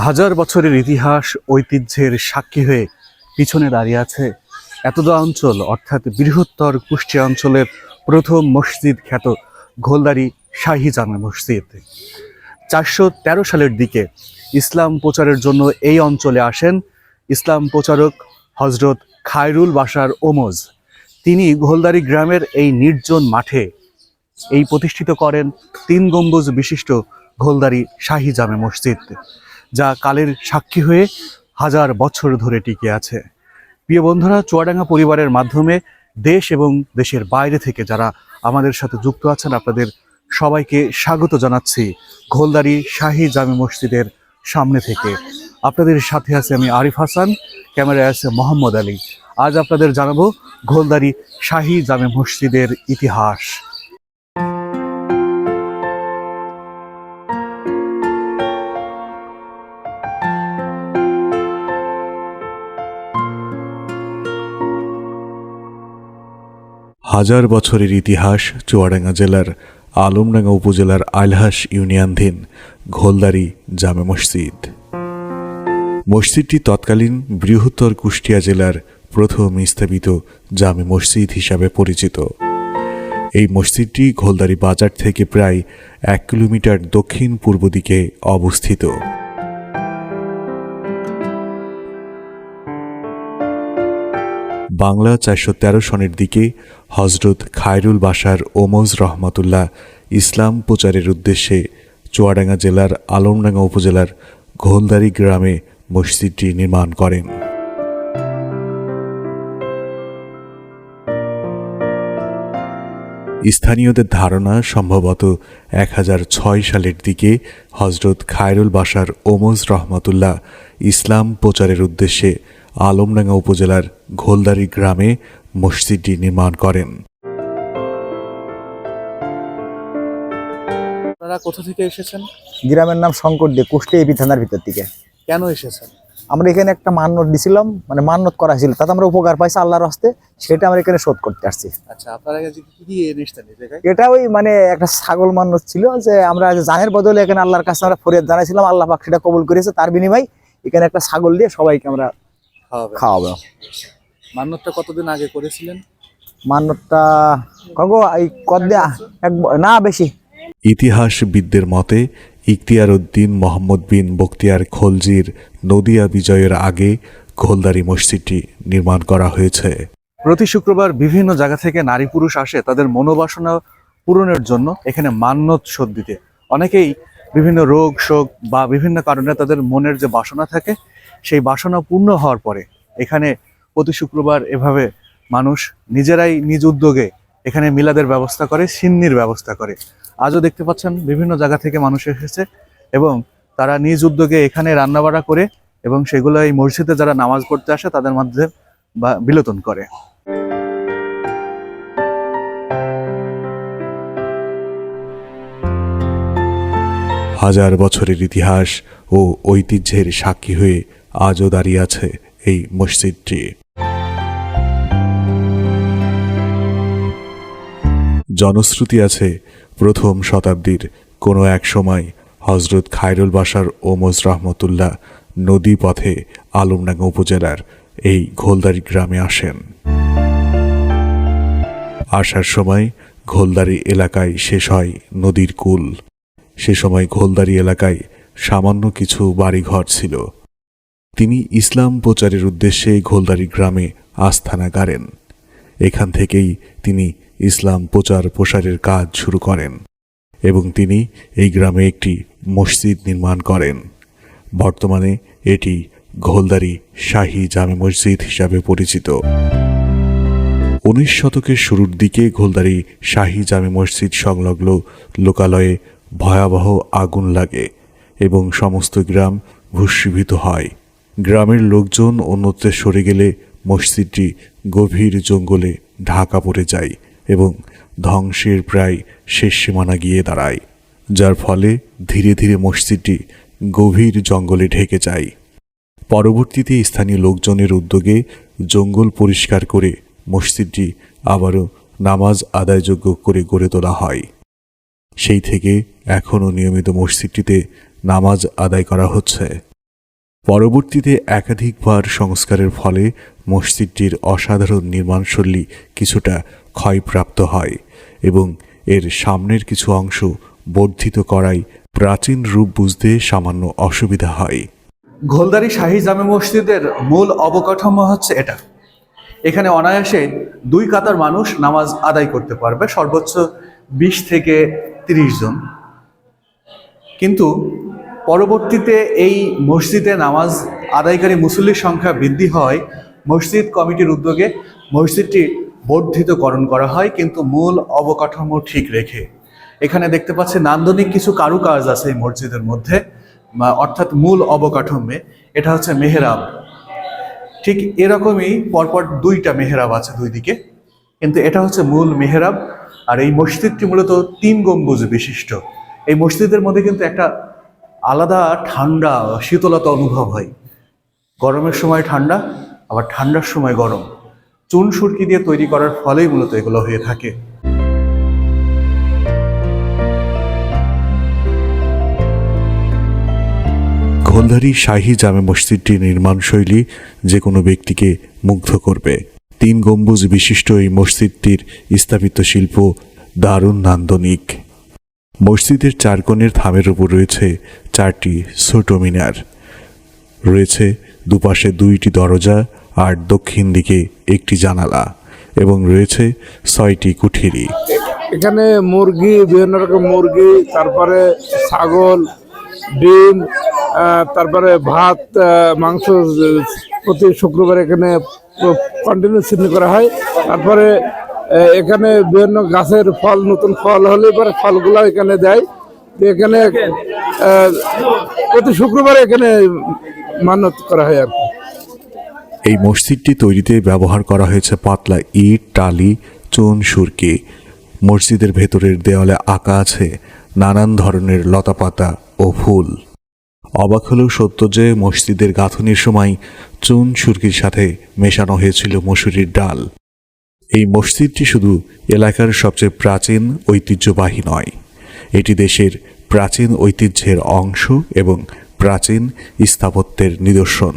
হাজার বছরের ইতিহাস ঐতিহ্যের সাক্ষী হয়ে পিছনে দাঁড়িয়ে আছে এতদা অঞ্চল, অর্থাৎ বৃহত্তর কুষ্টিয়া অঞ্চলের প্রথম মসজিদ খ্যাত ঘোলদারি শাহী জামে মসজিদ। 413 সালের দিকে ইসলাম প্রচারের জন্য এই অঞ্চলে আসেন ইসলাম প্রচারক হজরত খায়রুল বাশার ওমজ। তিনি ঘোলদারি গ্রামের এই নির্জন মাঠে এই প্রতিষ্ঠিত করেন 3 গম্বুজ বিশিষ্ট ঘোলদারি শাহী জামে মসজিদ, যা কালের সাক্ষী হয়ে হাজার বছর ধরে টিকে আছে। প্রিয় বন্ধুরা, চুয়াডাঙ্গা পরিবারের মাধ্যমে দেশ এবং দেশের বাইরে থেকে যারা আমাদের সাথে যুক্ত আছেন, আপনাদের সবাইকে স্বাগত জানাচ্ছি ঘোলদারি শাহী জামে মসজিদের সামনে থেকে। আপনাদের সাথে আছে আমি আরিফ হাসান, ক্যামেরায় আছে মোহাম্মদ আলী। আজ আপনাদের জানাবো ঘোলদারি শাহী জামে মসজিদের ইতিহাস। হাজার বছরের ইতিহাস চুয়াডাঙ্গা জেলার আলমডাঙ্গা উপজেলার আইলহাস ইউনিয়নাধীন ঘোলদারি জামে মসজিদ। মসজিদটি তৎকালীন বৃহত্তর কুষ্টিয়া জেলার প্রথম স্থাপিত জামে মসজিদ হিসাবে পরিচিত। এই মসজিদটি ঘোলদারি বাজার থেকে প্রায় 1 কিলোমিটার দক্ষিণ পূর্ব দিকে অবস্থিত। বাংলা 413 সনের দিকে হজরত খায়রুল বাশার ওমজ রহমাতুল্লাহ ইসলাম প্রচারের উদ্দেশ্যে চুয়াডাঙ্গা জেলার আলমডাঙ্গা উপজেলার ঘোলদারি গ্রামে মসজিদটি নির্মাণ করেন। স্থানীয়দের ধারণা, সম্ভবত 1006 সালের দিকে হজরত খায়রুল বাশার ওমজ রহমাতুল্লাহ ইসলাম প্রচারের উদ্দেশ্যে আলমডাঙ্গা উপজেলার ঘোলদারি গ্রামে মসজিদটি নির্মাণ করেন। আপনারা কোথা থেকে এসেছেন? গ্রামের নাম শঙ্করডি, কুষ্টিয়া এপি থানার ভিতর থেকে। কেন এসেছেন? আমরা এখানে একটা মান্যত দিছিলাম, মানে মান্যত করা ছিল, তাতে আমরা উপকার পাইছি আল্লাহর হস্তে, সেটা আমরা এখানে শোধ করতে আসছি। আচ্ছা, আপনারা কি দিয়ে এনেছেন? এটা ওই মানে একটা ছাগল মান্যত ছিল, যে আমরা জানের বদলে এখানে আল্লাহর কাছে আমরা ফরিয়াদ জানাইছিলাম, আল্লাহ পাক সেটা কবুল করেছে। তার বিনিময়ে এখানে একটা ছাগল দিয়ে সবাইকে আমরা খাওয়াবো। মান্যতটা কতদিন আগে করেছিলেন? মান্যতটা না বেশি। ইতিহাসবিদদের মতে ইখতিয়ার উদ্দিন মোহাম্মদ বিন বখতিয়ার খলজির নদিয়া বিজয়ের আগে ঘোলদারি মসজিদটি নির্মাণ করা হয়েছে। প্রতি শুক্রবার বিভিন্ন জায়গা থেকে নারী পুরুষ আসে তাদের মনোবাসনা পূরণের জন্য এখানে মান্যত শোধ দিতে। অনেকেই বিভিন্ন রোগ শোক বা বিভিন্ন কারণে তাদের মনের যে বাসনা থাকে, সেই বাসনা পূর্ণ হওয়ার পরে এখানে প্রতি শুক্রবার এভাবে মানুষ নিজেরাই নিজ উদ্যোগে এখানে মিলাদের ব্যবস্থা করে, সিন্নির ব্যবস্থা করে। আজও দেখতে পাচ্ছেন বিভিন্ন জায়গা থেকে মানুষ এসেছে এবং তারা নিজ উদ্যোগে এখানে রান্নাবাড়া করে এবং সেগুলো এই মসজিদে যারা নামাজ পড়তে আসে তাদের মধ্যে বিলোপন করে। হাজার বছরের ইতিহাস ও ঐতিহ্যের সাক্ষী হয়ে আজও দাঁড়িয়ে আছে এই মসজিদটি। জনশ্রুতি আছে, প্রথম শতাব্দীর কোনো এক সময় হজরত খায়রুল বাশার ওমজ রহমতুল্লাহ নদী পথে আলমডাঙ্গা উপজেলার এই ঘোলদারি গ্রামে আসেন। আসার সময় ঘোলদারি এলাকায় শেষ হয় নদীর কূল। সে সময় ঘোলদারি এলাকায় সামান্য কিছু বাড়িঘর ছিল। তিনি ইসলাম প্রচারের উদ্দেশ্যে ঘোলদারি গ্রামে আস্থানা গাড়েন। এখান থেকেই তিনি ইসলাম প্রচার প্রসারের কাজ শুরু করেন এবং তিনি এই গ্রামে একটি মসজিদ নির্মাণ করেন। বর্তমানে এটি ঘোলদারি শাহী জামে মসজিদ হিসাবে পরিচিত। 19 শতকের শুরুর দিকে ঘোলদারি শাহী জামে মসজিদ সংলগ্ন লোকালয়ে ভয়াবহ আগুন লাগে এবং সমস্ত গ্রাম ভূস্মীভূত হয়। গ্রামের লোকজন অন্যত্রে সরে গেলে মসজিদটি গভীর জঙ্গলে ঢাকা পড়ে যায় এবং ধ্বংসের প্রায় শেষ সীমানা গিয়ে দাঁড়ায়, যার ফলে ধীরে ধীরে মসজিদটি গভীর জঙ্গলে ঢেকে যায়। পরবর্তীতে স্থানীয় লোকজনের উদ্যোগে জঙ্গল পরিষ্কার করে মসজিদটি আবারও নামাজ আদায়যোগ্য করে গড়ে তোলা হয়। সেই থেকে এখনও নিয়মিত মসজিদটিতে নামাজ আদায় করা হচ্ছে। পরবর্তীতে একাধিকবার সংস্কারের ফলে মসজিদটির অসাধারণ নির্মাণশৈলী কিছুটা ক্ষয়প্রাপ্ত হয় এবং এর সামনের কিছু অংশ বর্ধিত করায় প্রাচীন রূপ বুঝতে সামান্য অসুবিধা হয়। ঘোলদারি শাহী জামে মসজিদের মূল অবকাঠামো হচ্ছে এটা। এখানে অনায়াসে 2 কাতার মানুষ নামাজ আদায় করতে পারবে, সর্বোচ্চ 20 থেকে 30 জন। কিন্তু পরবর্তীতে এই মসজিদে নামাজ আদায়কারী মুসল্লির সংখ্যা বৃদ্ধি হয়। মসজিদ কমিটির উদ্যোগে মসজিদটি বর্ধিতকরণ করা হয়, কিন্তু মূল অবকাঠামো ঠিক রেখে। এখানে দেখতে পাচ্ছি নান্দনিক কিছু কারুকাজ আছে এই মসজিদের মধ্যে, অর্থাৎ মূল অবকাঠামোে। এটা হচ্ছে মেহরাব, ঠিক এরকমই পরপর 2টা মেহরাব আছে 2 দিকে, কিন্তু এটা হচ্ছে মূল মেহরাব। আর এই মসজিদটি মূলত 3 গম্বুজ বিশিষ্ট। এই মসজিদের মধ্যে কিন্তু একটা আলাদা ঠান্ডা শীতলতা অনুভব হয়। গরমের সময় ঠান্ডা, আবার ঠান্ডার সময় গরম। চুন সুরকি দিয়ে তৈরি করার ফলেই মূলত এগুলো হয়ে থাকে। ঘোলদারি শাহী জামে মসজিদটির নির্মাণশৈলী যে কোনো ব্যক্তিকে মুগ্ধ করবে। 3 গম্বুজ বিশিষ্ট এই মসজিদটির স্থাপিত শিল্প দারুণ নান্দনিক। মসজিদের 4 কোণের থামের উপর রয়েছে 4টি ছোট মিনার, রয়েছে দুপাশে 2টি দরজা আর দক্ষিণ দিকে 1টি জানালা, এবং রয়েছে 6টি কুঠিরি। এখানে মুরগি, বিভিন্ন রকম মুরগি, তারপরে ছাগল, ডিম, তারপরে ভাত, মাংস প্রতি শুক্রবার এখানে কন্টিনিউ সিদ্ধ করা হয়। তারপরে এখানে বিভিন্ন গাছের ফল, নতুন ফল হলে পরে ফলগুলো এখানে দেয়। এখানে প্রতি শুক্রবার এখানে মানত করা হয় আর কি। এই মসজিদটি তৈরিতে ব্যবহার করা হয়েছে পাতলা ইট, টালি, চুন সুরকি। মসজিদের ভেতরের দেওয়ালে আঁকা আছে নানান ধরনের লতাপাতা ও ফুল। অবাক হলেও সত্য যে মসজিদের গাঁথনির সময় চুন সুরকির সাথে মেশানো হয়েছিল মসুরির ডাল। এই মসজিদটি শুধু এলাকার সবচেয়ে প্রাচীন ঐতিহ্যবাহী নয়, এটি দেশের প্রাচীন ঐতিহ্যের অংশ এবং প্রাচীন স্থাপত্যের নিদর্শন।